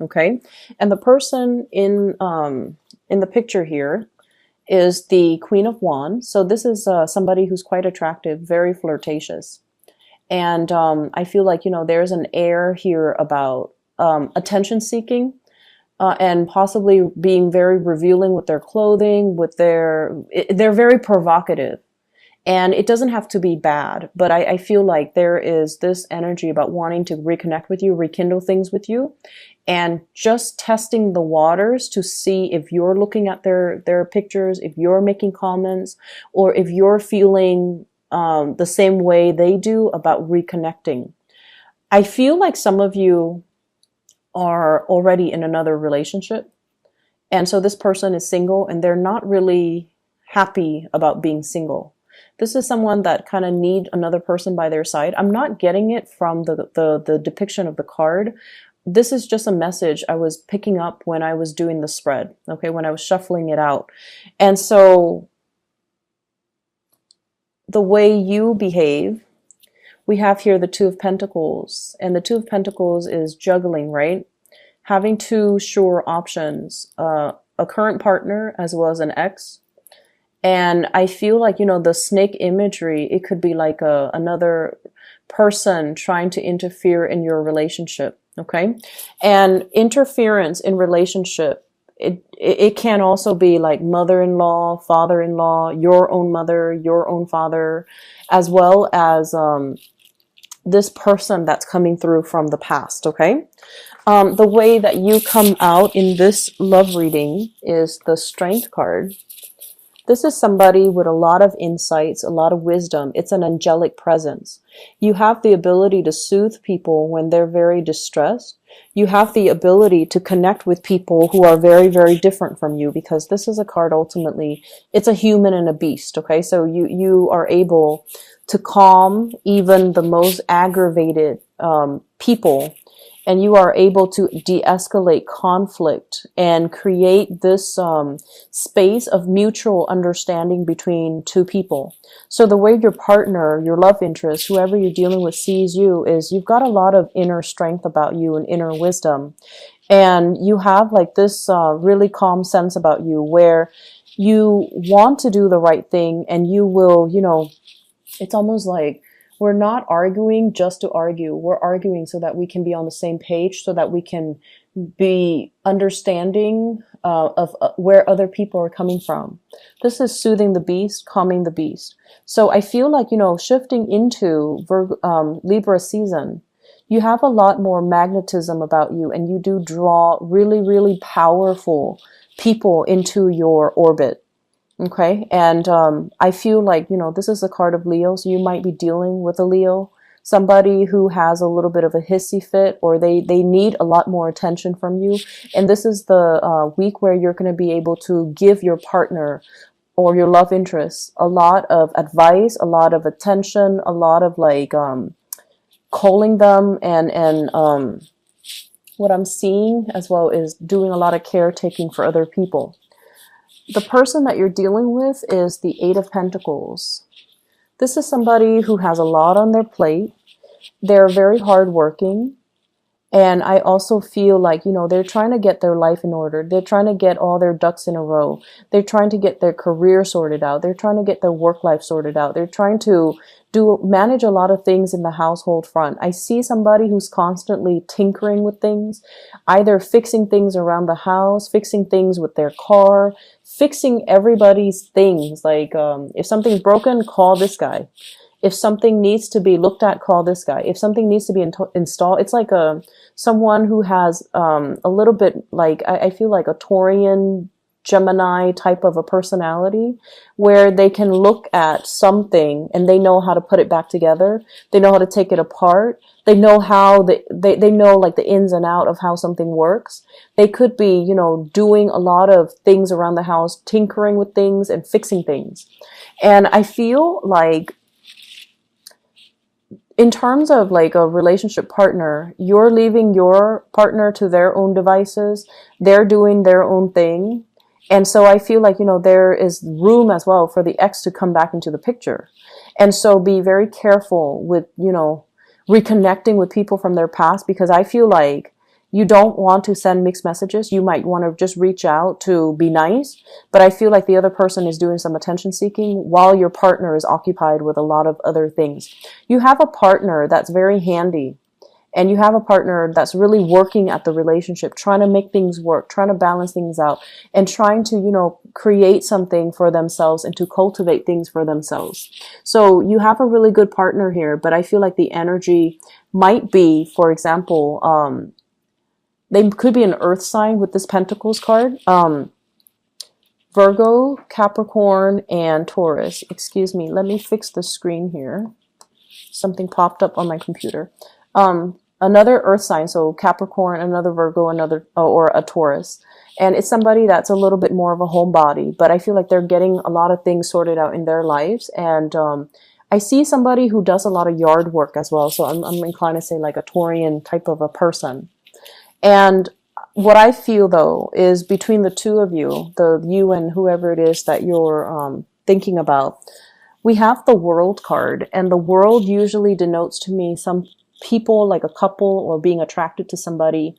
Okay. And the person in the picture here is the Queen of Wands. So this is somebody who's quite attractive, very flirtatious. And I feel like, there's an air here about attention seeking, and possibly being very revealing with their clothing, they're very provocative. And it doesn't have to be bad, but I feel like there is this energy about wanting to reconnect with you, rekindle things with you, and just testing the waters to see if you're looking at their pictures, if you're making comments, or if you're feeling the same way they do about reconnecting. I feel like some of you are already in another relationship. And so this person is single and they're not really happy about being single. This is someone that kind of need another person by their side. I'm not getting it from the depiction of the card. This is just a message I was picking up when I was doing the spread, okay, when I was shuffling it out. And so the way you behave, we have here the Two of Pentacles, and the Two of Pentacles is juggling, right? Having two sure options, a current partner as well as an ex. And I feel like, the snake imagery, it could be like another person trying to interfere in your relationship, okay? And interference in relationship, it can also be like mother-in-law, father-in-law, your own mother, your own father, as well as this person that's coming through from the past, okay? The way that you come out in this love reading is the Strength card. This is somebody with a lot of insights, a lot of wisdom. It's an angelic presence. You have the ability to soothe people when they're very distressed. You have the ability to connect with people who are very, very different from you, because this is a card ultimately, it's a human and a beast, okay? So you are able to calm even the most aggravated people, and you are able to de-escalate conflict and create this space of mutual understanding between two people. So the way your partner, your love interest, whoever you're dealing with sees you is you've got a lot of inner strength about you and inner wisdom. And you have like this really calm sense about you where you want to do the right thing, and you will, it's almost like we're not arguing just to argue. We're arguing so that we can be on the same page, so that we can be understanding of where other people are coming from. This is soothing the beast, calming the beast. So I feel like, shifting into Libra season, you have a lot more magnetism about you, and you do draw really, really powerful people into your orbit. Okay. And I feel like, this is a card of Leo. So you might be dealing with a Leo, somebody who has a little bit of a hissy fit, or they need a lot more attention from you. And this is the week where you're going to be able to give your partner or your love interest a lot of advice, a lot of attention, a lot of like calling them, and what I'm seeing as well is doing a lot of caretaking for other people. The person that you're dealing with is the Eight of Pentacles. This is somebody who has a lot on their plate. They're very hardworking. And I also feel like, they're trying to get their life in order. They're trying to get all their ducks in a row. They're trying to get their career sorted out. They're trying to get their work life sorted out. They're trying to manage a lot of things in the household front. I see somebody who's constantly tinkering with things, either fixing things around the house, fixing things with their car, fixing everybody's things. Like, if something's broken, call this guy. If something needs to be looked at, call this guy. If something needs to be installed, it's like someone who has a little bit like, I feel like a Taurian Gemini type of a personality, where they can look at something and they know how to put it back together. They know how to take it apart. They know how they know like the ins and out of how something works. They could be, doing a lot of things around the house, tinkering with things and fixing things. And I feel like, in terms of like a relationship partner, you're leaving your partner to their own devices. They're doing their own thing. And so I feel like, there is room as well for the ex to come back into the picture. And so be very careful with, reconnecting with people from their past, because I feel like You don't want to send mixed messages. You might want to just reach out to be nice, but I feel like the other person is doing some attention seeking while your partner is occupied with a lot of other things. You have a partner that's very handy, and you have a partner that's really working at the relationship, trying to make things work, trying to balance things out, and trying to, create something for themselves and to cultivate things for themselves. So you have a really good partner here, but I feel like the energy might be, for example, they could be an earth sign with this Pentacles card. Virgo, Capricorn, and Taurus. Excuse me, let me fix the screen here. Something popped up on my computer. Another earth sign, so Capricorn, another Virgo, another, or a Taurus. And it's somebody that's a little bit more of a homebody, but I feel like they're getting a lot of things sorted out in their lives. And I see somebody who does a lot of yard work as well. So I'm inclined to say like a Taurian type of a person. And what I feel though is between the two of you, you and whoever it is that you're thinking about, we have the World card, and the World usually denotes to me some people, like a couple, or being attracted to somebody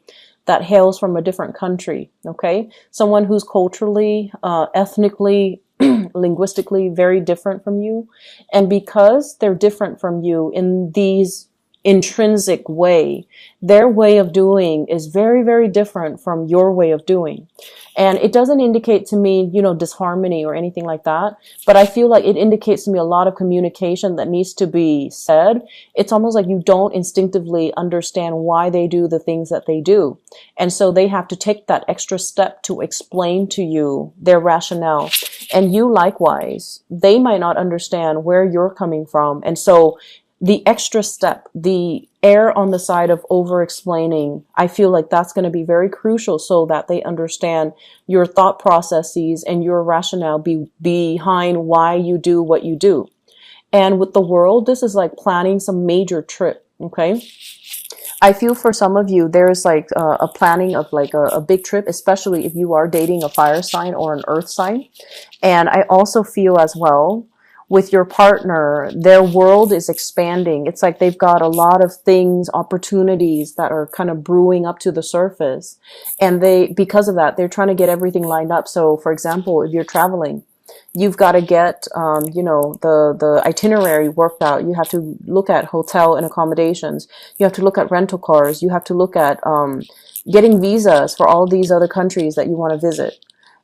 that hails from a different country, okay? Someone who's culturally, ethnically, linguistically very different from you. And because they're different from you in these intrinsic way, their way of doing is very, very different from your way of doing. And it doesn't indicate to me, disharmony or anything like that, but I feel like it indicates to me a lot of communication that needs to be said. It's almost like you don't instinctively understand why they do the things that they do. And so they have to take that extra step to explain to you their rationale. And you likewise, they might not understand where you're coming from. And so the extra step, the err on the side of over-explaining, I feel like that's going to be very crucial so that they understand your thought processes and your rationale behind why you do what you do. And with the World, this is like planning some major trip, okay? I feel for some of you, there's like a planning of like a big trip, especially if you are dating a fire sign or an earth sign. And I also feel as well, with your partner, their world is expanding. It's like they've got a lot of things, opportunities that are kind of brewing up to the surface. And because of that, they're trying to get everything lined up. So for example, if you're traveling, you've got to get, the itinerary worked out. You have to look at hotel and accommodations. You have to look at rental cars. You have to look at, getting visas for all these other countries that you want to visit.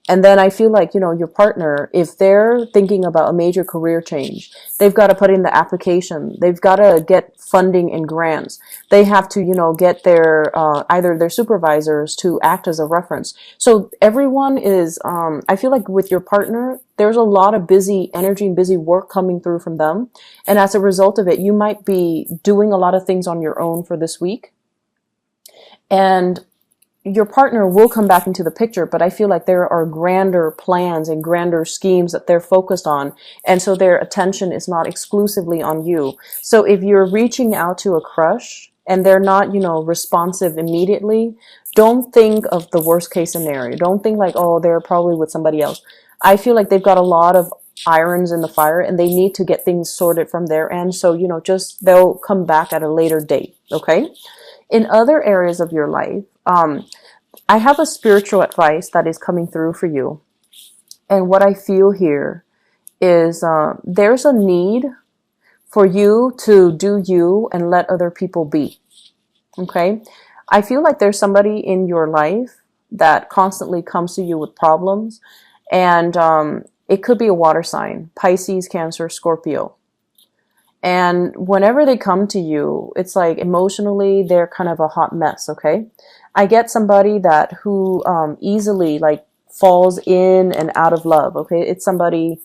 And then I feel like, your partner, if they're thinking about a major career change, they've got to put in the application. They've got to get funding and grants. They have to, get their, either their supervisors to act as a reference. So everyone is, I feel like with your partner, there's a lot of busy energy and busy work coming through from them. And as a result of it, you might be doing a lot of things on your own for this week. And your partner will come back into the picture, but I feel like there are grander plans and grander schemes that they're focused on. And so their attention is not exclusively on you. So if you're reaching out to a crush and they're not, responsive immediately, don't think of the worst case scenario. Don't think like, oh, they're probably with somebody else. I feel like they've got a lot of irons in the fire and they need to get things sorted from their end. So, they'll come back at a later date. Okay. In other areas of your life, I have a spiritual advice that is coming through for you. And what I feel here is there's a need for you to do you and let other people be. Okay? I feel like there's somebody in your life that constantly comes to you with problems. And it could be a water sign, Pisces, Cancer, Scorpio. And whenever they come to you, it's like emotionally, they're kind of a hot mess, okay? I get somebody who easily like falls in and out of love, okay? It's somebody,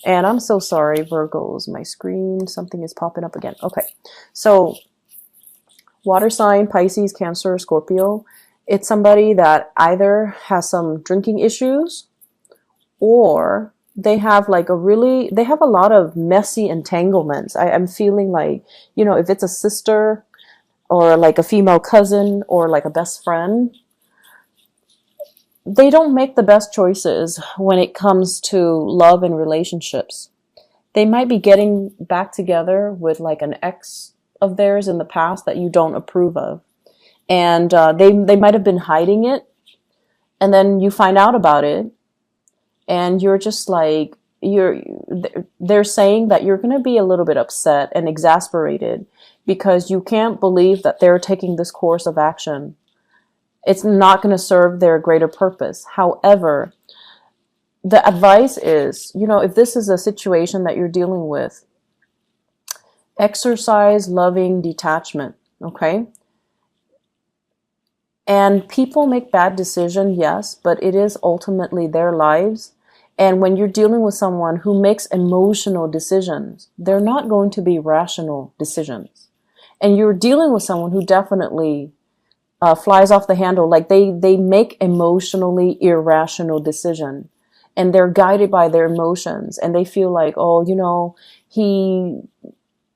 and I'm so sorry, Virgos, my screen, something is popping up again. Okay, so water sign, Pisces, Cancer, Scorpio, it's somebody that either has some drinking issues or they have they have a lot of messy entanglements. I'm feeling like, if it's a sister or like a female cousin or like a best friend, they don't make the best choices when it comes to love and relationships. They might be getting back together with like an ex of theirs in the past that you don't approve of. and they might have been hiding it, and then you find out about it, and you're just like, they're saying that you're going to be a little bit upset and exasperated because you can't believe that they're taking this course of action. It's not going to serve their greater purpose. However, the advice is, if this is a situation that you're dealing with, exercise loving detachment, okay? And people make bad decisions, yes, but it is ultimately their lives. And when you're dealing with someone who makes emotional decisions, they're not going to be rational decisions. And you're dealing with someone who definitely flies off the handle. Like they make emotionally irrational decisions, and they're guided by their emotions, and they feel like, oh,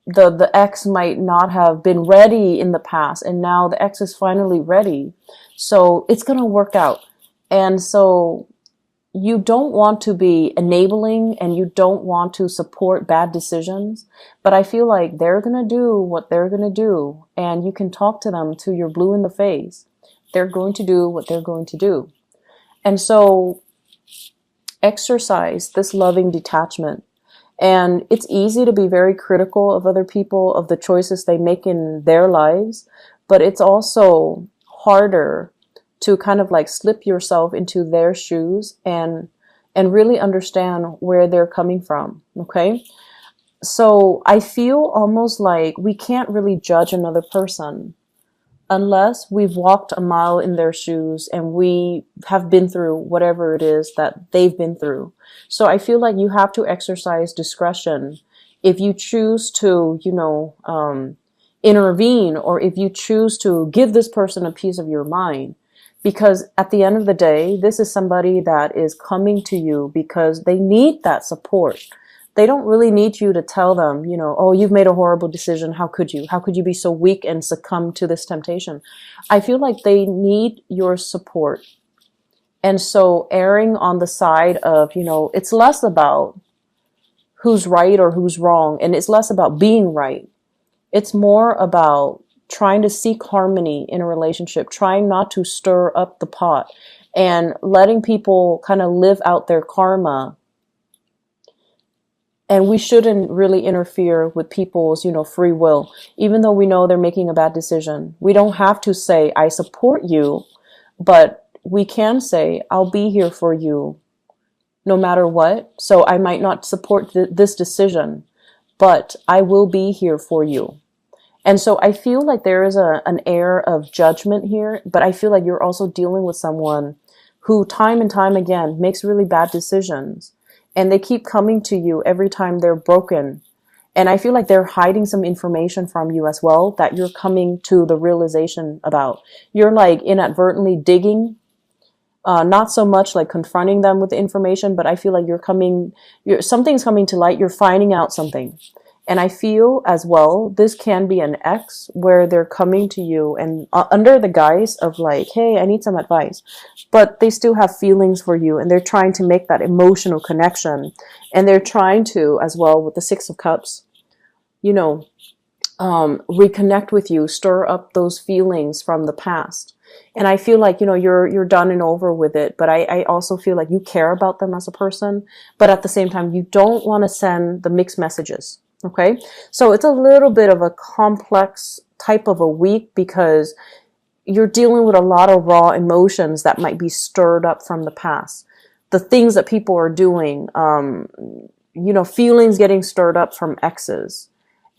the ex might not have been ready in the past, and now the ex is finally ready. So it's going to work out. And so you don't want to be enabling, and you don't want to support bad decisions. But I feel like they're going to do what they're going to do, and you can talk to them till you're blue in the face. They're going to do what they're going to do. And so exercise this loving detachment. And it's easy to be very critical of other people, of the choices they make in their lives, but it's also harder to kind of like slip yourself into their shoes and really understand where they're coming from, okay? So I feel almost like we can't really judge another person unless we've walked a mile in their shoes and we have been through whatever it is that they've been through. So I feel like you have to exercise discretion if you choose to, intervene, or if you choose to give this person a piece of your mind. Because at the end of the day, this is somebody that is coming to you because they need that support. They don't really need you to tell them, oh, you've made a horrible decision. How could you? How could you be so weak and succumb to this temptation? I feel like they need your support. And so erring on the side of, it's less about who's right or who's wrong, and it's less about being right. It's more about trying to seek harmony in a relationship, trying not to stir up the pot, and letting people kind of live out their karma. And we shouldn't really interfere with people's, free will, even though we know they're making a bad decision. We don't have to say, I support you, but we can say, I'll be here for you no matter what. So I might not support this decision, but I will be here for you. And so I feel like there is an air of judgment here, but I feel like you're also dealing with someone who time and time again makes really bad decisions. And they keep coming to you every time they're broken. And I feel like they're hiding some information from you as well that you're coming to the realization about. You're like inadvertently digging, not so much like confronting them with the information, but I feel like something's coming to light. You're finding out something. And I feel as well, this can be an ex where they're coming to you and under the guise of like, hey, I need some advice. But they still have feelings for you, and they're trying to make that emotional connection. And they're trying to, as well, with the Six of Cups, reconnect with you, stir up those feelings from the past. And I feel like, you're done and over with it. But I also feel like you care about them as a person. But at the same time, you don't want to send the mixed messages. Okay, so it's a little bit of a complex type of a week because you're dealing with a lot of raw emotions that might be stirred up from the past. The things that people are doing, feelings getting stirred up from exes.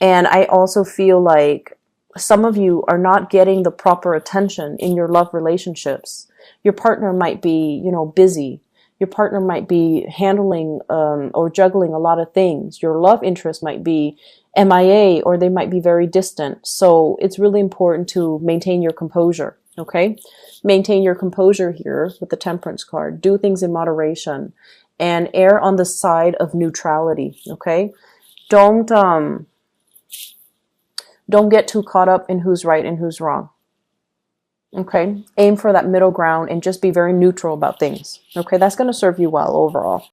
And I also feel like some of you are not getting the proper attention in your love relationships. Your partner might be, busy. Your partner might be handling or juggling a lot of things. Your love interest might be MIA, or they might be very distant. So it's really important to maintain your composure, okay? Maintain your composure here with the Temperance card. Do things in moderation and err on the side of neutrality, okay? Don't get too caught up in who's right and who's wrong. Okay, aim for that middle ground and just be very neutral about things. Okay, that's going to serve you well overall.